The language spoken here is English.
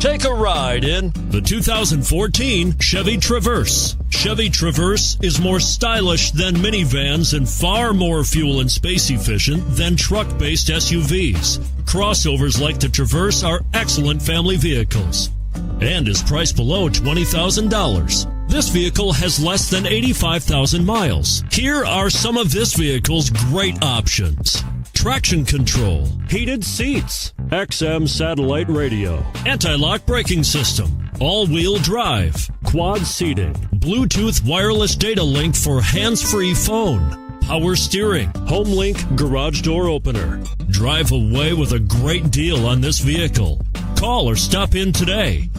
Take a ride in the 2014 Chevy Traverse. Chevy Traverse is more stylish than minivans and far more fuel and space efficient than truck-based SUVs. Crossovers like the Traverse are excellent family vehicles and is priced below $20,000. This vehicle has less than 85,000 miles. Here are some of this vehicle's great options: traction control, heated seats, XM satellite radio, anti-lock braking system, all-wheel drive, quad seating, Bluetooth wireless data link for hands-free phone, power steering, HomeLink garage door opener. Drive away with a great deal on this vehicle. Call or stop in today.